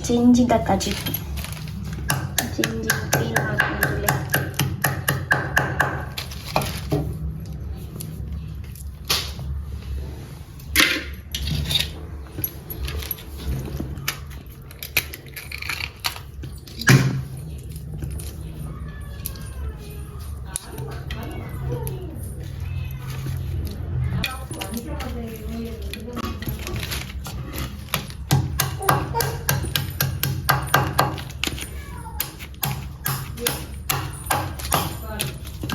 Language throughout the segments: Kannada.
ಜಿಂಜಿದ ಕಜಿಪ್ಪು ಜಿಂಜಿ ಕ್ಲೀನ್ ಮಾಡ್ಕೊಂಡ್ರೆ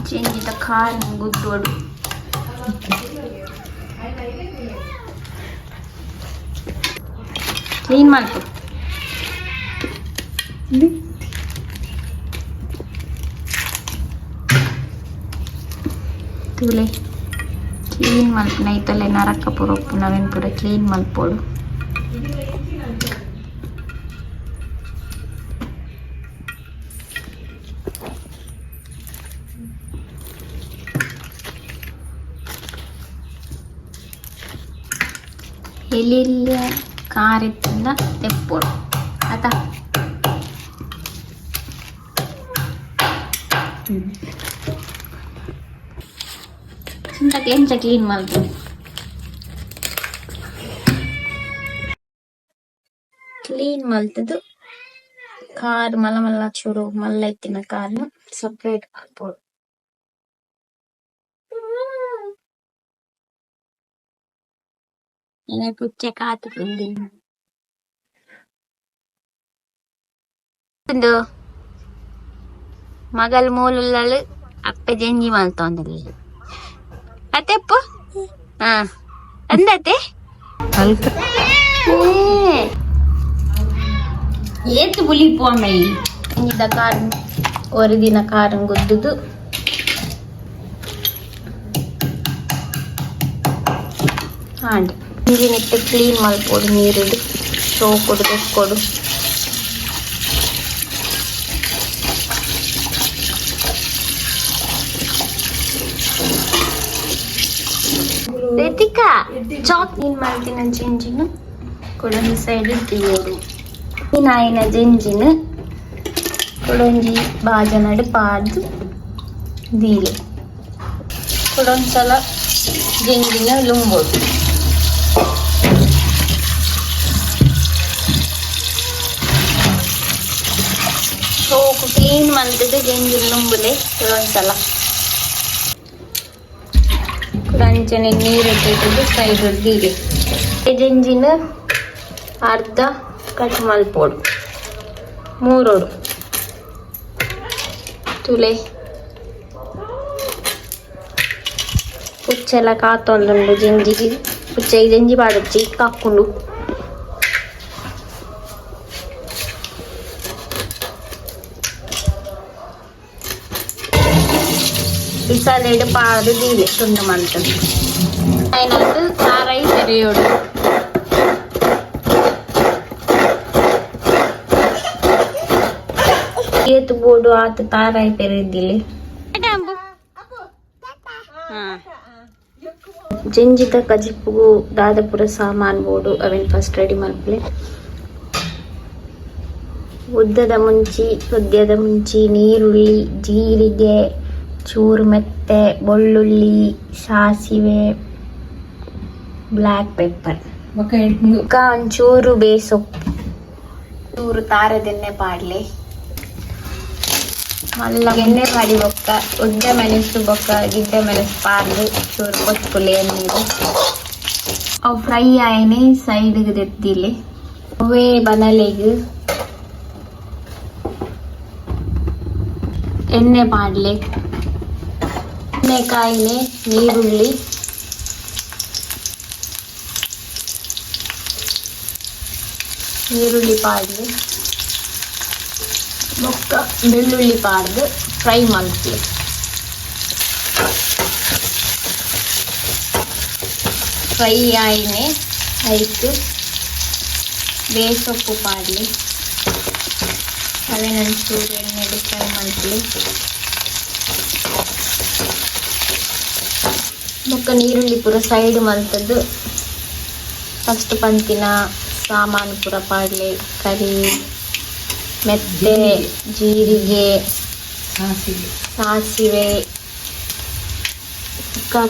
ಜಿಂಜಿದ ಕಾರ್ ಗುದ್ದೋಡು ಕ್ಲೀನ್ ಮಾಡ್ತು ತೂಲೆ ಕ್ಲೀನ್ ಮಲ್ಪನ ಐತಲ್ಲೇ ನರಕ ಪುರಪ್ಪು ನಾವೇನು ಪೂರ ಕ್ಲೀನ್ ಮಲ್ಪೋಡು ಎಲ್ಲಿಲ್ಲ ಕಾರೆತ್ತಿಂದ ತೆಪ್ಪೋಡು ಆಯ್ತಾ ಎಂಚ ಕ್ಲೀನ್ ಮಾಡ್ಬೋದು ಕ್ಲೀನ್ ಮಲ್ತದ್ದು ಕಾರ್ ಮಲ್ಲ ಮಲ್ಲ ಚೂರು ಮಲ್ಲ ಇತ್ತಿನ ಕಾರ್ನ ಸಪ್ರೇಟ್ ಮಾಡ್ಬೋದು ಪುಚ್ಚೆ ಕಾತು ಮಗಲ್ ಮೂಲುಳ್ಳಳು ಅಪ್ಪೆ ಜಂಜಿ ಮಲ್ತೊಂದಲ್ಲಿ ಅತ್ತೆಪ್ಪು ಹಾ ಅಂದತ್ತೆ ಏತು ಬುಲಿ ಪೋಮೈ ಇಂದ ಕಾರ್ ஒரு ದಿನ ಕಾರ್ ಗುದ್ದುದು ಹಾಂಡ್ ಇಂಜಿನಿಟ್ಟು ಕ್ಲೀನ್ ಮಲ್ಪೋಡು ನೀರಿಡು ಸೋಕೊಡು ತೆಕ್ಕೊಡು ರಿತಿಕಾ ಚಾಕ್ ಕ್ಲೀನ್ ಮಾಡ್ತಿನ ಜೆಂಜಿನ ಕೊಡೊಂಜಿ ಸೈಡ್ ಇಟ್ಟಿಗೋಡು ನಾಯಿನ ಜೆಂಜಿನ ಕೊಡೊಂಜಿ ಬಾಜನಡು ಪಾಡ್ದು ದೀಲೆ ಕೊಡೊಂದ್ಸಲ ಜೆಂಜಿನ ಲುಂಬೋಡು ಸೋಕು ಕ್ಲೀನ್ ಮಾಡ್ತಿದ್ದು ಜೆಂಜಿನ ಲುಂಬುಲೆ ಕೊಡೊಂದ್ಸಲ ಅಂಚನೆ ನೀರು ಇಟ್ಟಿದ್ದು ಸೈಡ್ ಹೊಡ್ದಿದೆ ಜೆಂಜಿನ ಅರ್ಧ ಕಟ್ ಮಲ್ಪೋಡು ಮೂರೋಡು ತುಲೆ ಪುಚ್ಚೆಲ್ಲ ಕಾತೊಂದುಂಡು ಜೆಂಜಿಗೆ ಪುಚ್ಚೆಗೆ ಜೆಂಜಿ ಪಾಡಚ್ಚಿ ಕಾಕೊಂಡು ಬಿಸಾಲೆಡು ಪಾಡು ದೀಲೆ ತುಂಡು ಮಂತದ್ದು അതിനകത്ത് താറായി ചെറിയോട് ಏತು ಬೋಡು ಆತ ತಾರಾಯಿ ಪೆರಿದ್ದಿಲ್ಲಿ ಜೆಂಜಿದ ಕಜಿಪ್ಪುಗು ದಾದಪುರ ಸಾಮಾನ್ ಬೋಡು ಅವೇನು ಫಸ್ಟ್ ರೆಡಿ ಮಲ್ಪಲೆ ಉದ್ದದ ಮುಂಚಿ ಪದ್ಯದ ಮುಂಚಿ ನೀರುಳ್ಳಿ ಜೀರಿಗೆ ಚೂರು ಮೆತ್ತೆ ಬೆಳ್ಳುಳ್ಳಿ ಸಾಸಿವೆ ಬ್ಲ್ಯಾಕ್ ಪೆಪ್ಪರ್ ಒಂಚೂರು ಬೇಸೊಪ್ಪು ಚೂರು ತಾರದೆಣ್ಣೆ ಪಾಡ್ಲೆ ಮಲ್ಲ ಎಣ್ಣೆ ಪಾಡಿ ಬೊಕ್ಕ ಉದ್ದ ಮೆಣಸು ಬೊಕ್ಕ ಗಿಡ್ಡ ಮೆಣಸು ಪಾಡ್ದು ಚೂರು ಕೊತ್ತುಲೆ ನೀರು ಅವು ಫ್ರೈ ಆಯನೆ ಸೈಡ್ಗೆ ತೆತ್ತಿಲೆ ಅವೇ ಬನಲೆಗೆ ಎಣ್ಣೆ ಪಾಡ್ಲೆ ಎಣ್ಣೆಕಾಯಿನೆ ನೀರುಳ್ಳಿ ಪಾಡ್ದು ಬೊಕ್ಕ ಬೆಳ್ಳುಳ್ಳಿ ಪಾಡ್ದು ಫ್ರೈ ಮಲ್ಪಲೆ ಫ್ರೈ ಆಯ್ನೆ ಆಯ್ತು ಬೇಸೊಪ್ಪು ಪಾಡ್ಲಿ ಅವೇನೊಂಚೂರು ಎಣ್ಣೆಗೆ ಫ್ರೈ ಮಲ್ಪಲೆ ಬೊಕ್ಕ ನೀರುಳ್ಳಿ ಪೂರ ಸೈಡ್ ಮಲ್ತದ್ದು ಫಸ್ಟ್ ಪಂತಿನ ಸಾಮಾನು ಪೂರ ಪಾಡ್ಲೆ ಕರಿ ಮೆತ್ತೆ ಜೀರಿಗೆ ಸಾಸಿವೆ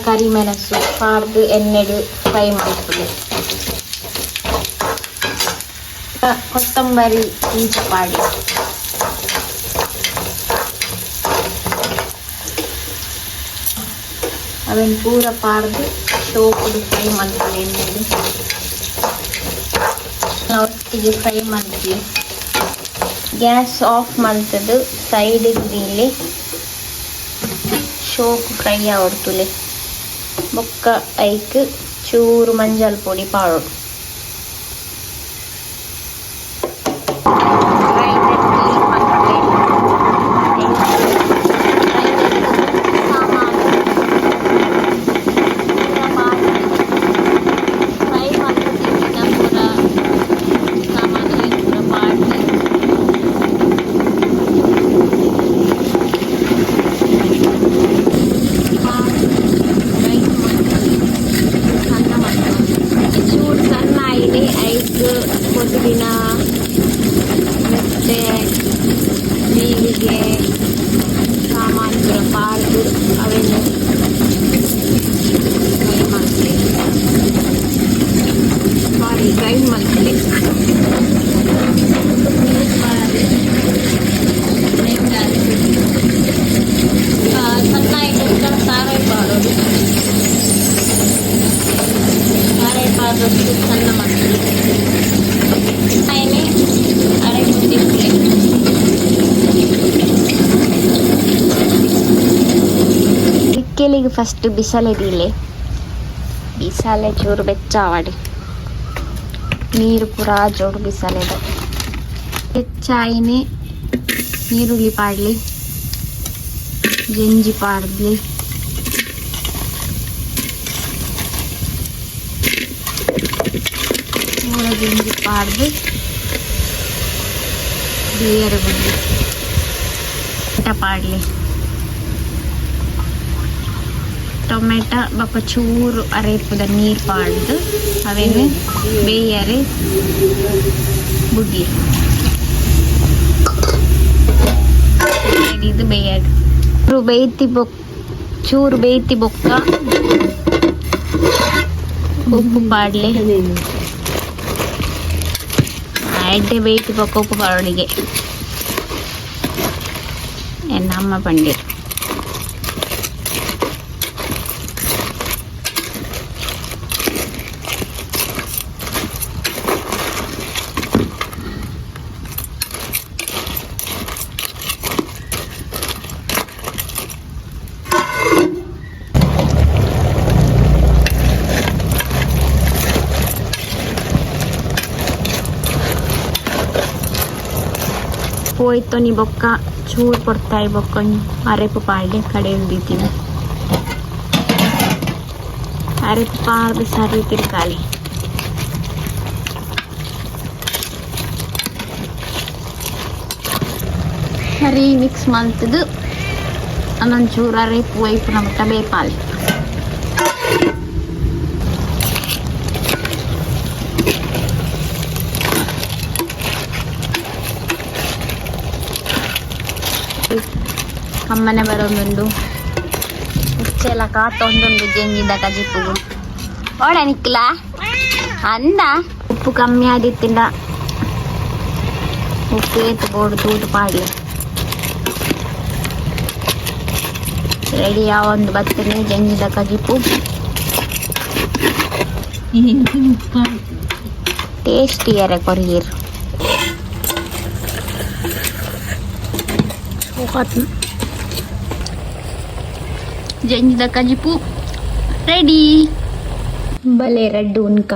ಕರಿಮೆಣಸು ಪಾಡ್ದು ಎಣ್ಣೆಡು ಫ್ರೈ ಮಾಡ್ತದೆ. ಕೊತ್ತಂಬರಿ ಇಂಚ ಪಾಡಿ ಅವನ್ ಪೂರ ಪಾಡ್ದು ಸೋಪುಡು ಫ್ರೈ ಮಾಡ್ತೀವಿ. ಎಣ್ಣೆಡು ಒಟ್ಟಿಗೆ ಫ್ರೈ ಮಾಡ್ತೀವಿ. ಗ್ಯಾಸ್ ಆಫ್ ಮಾಡ್ತದ್ದು ಸೈಡಿಗೆ ಇಲ್ಲಿ ಶೋಕು ಫ್ರೈ ಆವಡ್ತುಲೆ ಬೊಕ್ಕ ಐಕ್ ಚೂರು ಮಂಜಲ್ ಪೊಡಿ ಪಾಡೋಡು. ಪುದೀನ ಮತ್ತು ಜೀರಿಗೆ ಸಾಮಾನುಗಳ ಪಾರ್ದು ಅವೆಲ್ಲ ಫ್ರೈ ಮಾಡ್ತೇವೆ. ಮಾಡಿ ಗ್ರೈಂಡ್ ಮಾಡ್ತೇವೆ. ಸಣ್ಣ ಇಟ್ಟು ಸಾರಾಯಿ ಪಾಡೋದು. ಸಾರಾಯಿ ಪಾದಷ್ಟು ಸಣ್ಣ ಮಾಡ್ತೀವಿ. ಇಕ್ಕೆಲಿಗೆ ಫಸ್ಟ್ ಬಿಸಲೆದಿಲೆ ಬಿಸಲೆ ಚೂರು ಬೆಚ್ಚಾವಡಿ ನೀರು ಪೂರ ಜೋಡು ಬಿಸಲೆದ ಬೆಚ್ಚಾಯಿನೇ ಈರುಳ್ಳಿ ಪಾಡ್ಲಿ ಜಂಜಿ ಪಾಡ್ಲಿ ಜಂಜಿ ಪಾಡ್ದು ಬೇರೆ ಬುಡ್ಲಿ ಪಾಡ್ಲಿ ಟೊಮೆಟೊ ಬಪ್ಪ ಚೂರು ಅರೆಪುದ ನೀರು ಪಾಡ್ದು ಅವೇನು ಬೇಯರೆ ಬುಡ್ಲಿ ಇದು ಬೇಯಡು ಚೂರು ಬೇಯ್ತಿ ಬೊಕ್ಕ ಉಪ್ಪು ಪಾಡ್ಲಿ ಎಡ್ಡೆ ಬೇಯ್ತಿ ಬೊಕ್ಕ ಉಪ್ಪು ಪಾಡೋಡಿಗೆ ಎನ್ನಮ್ಮ ಪಂಡಿರು ಹೋಯ್ತು ನೀ ಬೊಕ್ಕ ಚೂರು ಕೊಡ್ತಾಯಿ ಬೊಕ್ಕ ಅರೆಪು ಪಾಡ್ಲೆ ಕಡೆ ಹಿಡಿತೀನಿ ಅರೆಪು ಪಾಡ್ದು ಸರಿ ತಿರ್ಗಾಲಿ ಸರಿ ಮಿಕ್ಸ್ ಮಾಡ್ತದ್ದು ಅನ್ನೊಂದು ಚೂರು ಅರೆಪು ವೈಪು ನಮಟ ಬೇಪಾಲಿ ಅಮ್ಮನೆ ಬರೋದೊಂದು ಉಚ್ಚೆಲ್ಲ ಕಾತೊಂದೊಂದು ಜಂಗಿದ ಕಜಿಪ್ಪುಗು ಓಡ ನಿಕ್ಲ ಅಂದ ಉಪ್ಪು ಕಮ್ಮಿ ಆದಿತ್ತಿಲ್ಲ ಉಪ್ಪು ಏತು ಬೋಡು ತೂತು ಪಾಡ್ಲಿ ರೆಡಿ ಒಂದು ಬತ್ತನೆ ಜಂಗಿದ ಕಜಿಪ್ಪು ಟೇಸ್ಟಿಯರೆ ಕೊರಿಯರು ಜಂಜಿದ ಕಜಿಪು ರೆಡಿ. ಭಲೆ ರಡ್ಡು ಉನ್ಕ